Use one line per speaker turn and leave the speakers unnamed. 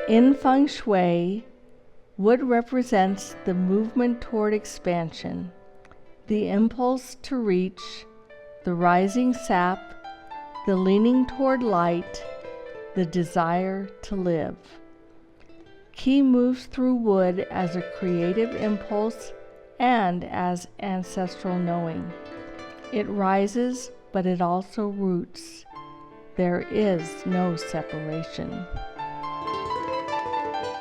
In Feng Shui, wood represents the movement toward expansion, the impulse to reach, the rising sap, the leaning toward light, the desire to live. Qi moves through wood as a creative impulse and as ancestral knowing. It rises, but it also roots. There is no separation.